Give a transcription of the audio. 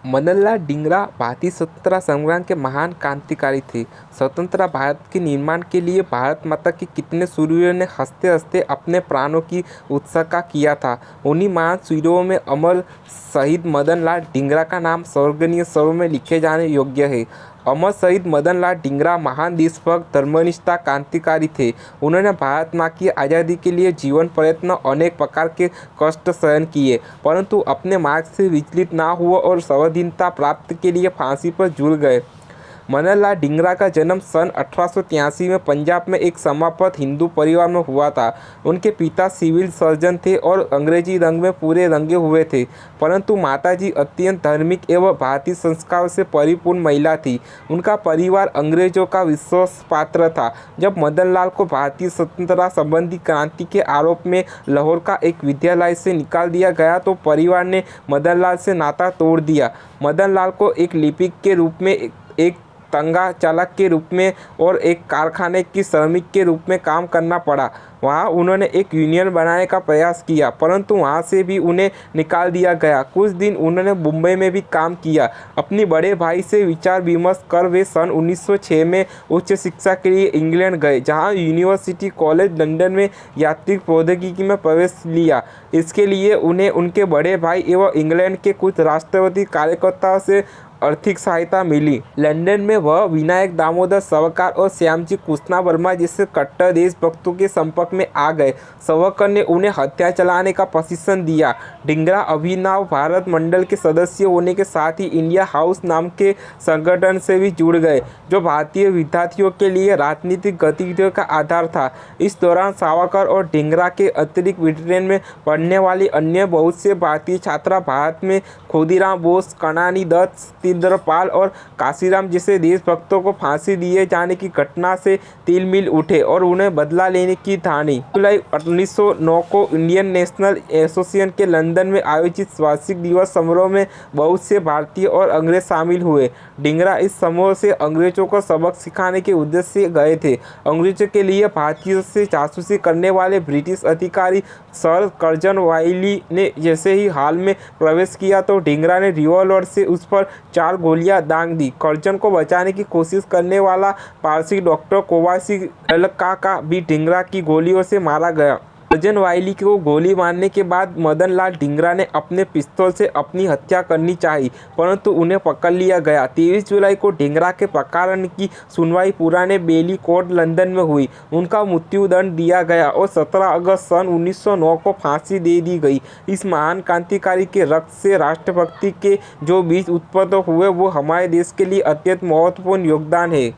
मदनलाल ढींगरा भारतीय स्वतंत्रता संग्राम के महान क्रांतिकारी थे। स्वतंत्र भारत के निर्माण के लिए भारत माता के कितने शूरवीरों ने हंसते हंसते अपने प्राणों की उत्सर्ग किया था। उन्हीं महान शूरों में अमर शहीद मदनलाल ढींगरा का नाम स्वर्णिम स्वरों में लिखे जाने योग्य है। अमर शहीद मदनलाल ढींगरा महान देशभक्त धर्मनिष्ठ क्रांतिकारी थे। उन्होंने भारत माँ की आज़ादी के लिए जीवन प्रयत्न अनेक प्रकार के कष्ट सहन किए, परंतु अपने मार्ग से विचलित ना हुए और स्वाधीनता प्राप्ति के लिए फांसी पर झूल गए। मदनलाल ढींगरा का जन्म सन 1883 में पंजाब में एक समापत हिंदू परिवार में हुआ था। उनके पिता सिविल सर्जन थे और अंग्रेजी रंग में पूरे रंगे हुए थे, परंतु माताजी अत्यंत धार्मिक एवं भारतीय संस्कारों से परिपूर्ण महिला थी। उनका परिवार अंग्रेजों का विश्वास पात्र था। जब मदनलाल को भारतीय स्वतंत्रता संबंधी क्रांति के आरोप में लाहौर का एक विद्यालय से निकाल दिया गया तो परिवार ने मदनलाल से नाता तोड़ दिया। मदनलाल को एक लिपिक के रूप में, एक तंगा चालक के रूप में और एक कारखाने की श्रमिक के रूप में काम करना पड़ा। वहाँ उन्होंने एक यूनियन बनाने का प्रयास किया, परंतु वहाँ से भी उन्हें निकाल दिया गया। कुछ दिन उन्होंने मुंबई में भी काम किया। अपने बड़े भाई से विचार विमर्श कर वे सन 1906 में उच्च शिक्षा के लिए इंग्लैंड गए, जहाँ यूनिवर्सिटी कॉलेज लंदन में यांत्रिक प्रौद्योगिकी में प्रवेश लिया। इसके लिए उन्हें उनके बड़े भाई एवं इंग्लैंड के कुछ राष्ट्रवादी कार्यकर्ताओं से आर्थिक सहायता मिली। लंदन में वह विनायक दामोदर सावरकर और श्यामजी कृष्ण वर्मा जैसे कट्टर देशभक्तों के संपर्क में आ गए। सावरकर ने उन्हें हथियार चलाने का प्रशिक्षण दिया। ढींगरा अभिनव भारत मंडल के सदस्य होने के साथ ही इंडिया हाउस नाम के संगठन से भी जुड़ गए, जो भारतीय विद्यार्थियों के लिए राजनीतिक गतिविधियों का आधार था। इस दौरान सावरकर और ढींगरा के अतिरिक्त ब्रिटेन में पढ़ने वाले अन्य बहुत से भारतीय छात्र भारत में खुदीराम बोस, कणानी दत्त, सत्येंद्रपाल और काशीराम जैसे देशभक्तों को फांसी दिए जाने की घटना से तिल मिल उठे और उन्हें बदला लेने की ठानी। जुलाई 1909 को इंडियन नेशनल एसोसिएशन के लंदन में आयोजित वार्षिक दिवस समारोह में बहुत से भारतीय और अंग्रेज शामिल हुए। ढींगरा इस समूह से अंग्रेजों को सबक सिखाने के उद्देश्य से गए थे। अंग्रेजों के लिए भारतीयों से जासूसी करने वाले ब्रिटिश अधिकारी सर कर्जन वाइली ने जैसे ही हाल में प्रवेश किया तो ढींगरा ने रिवॉल्वर से उस पर 4 गोलियां दाग दी। कर्जन को बचाने की कोशिश करने वाला पारसी डॉक्टर कोवासी का भी ढींगरा की गोलियों से मारा गया। कर्जन वाइली को गोली मारने के बाद मदनलाल ढींगरा ने अपने पिस्तौल से अपनी हत्या करनी चाही, परंतु उन्हें पकड़ लिया गया। 23 जुलाई को ढींगरा के प्रकरण की सुनवाई पुराने बेली कोर्ट लंदन में हुई। उनका मृत्युदंड दिया गया और 17 अगस्त सन 1909 को फांसी दे दी गई। इस महान क्रांतिकारी के रक्त से राष्ट्रभक्ति के जो बीज उत्पन्न हुए वो हमारे देश के लिए अत्यंत महत्वपूर्ण योगदान है।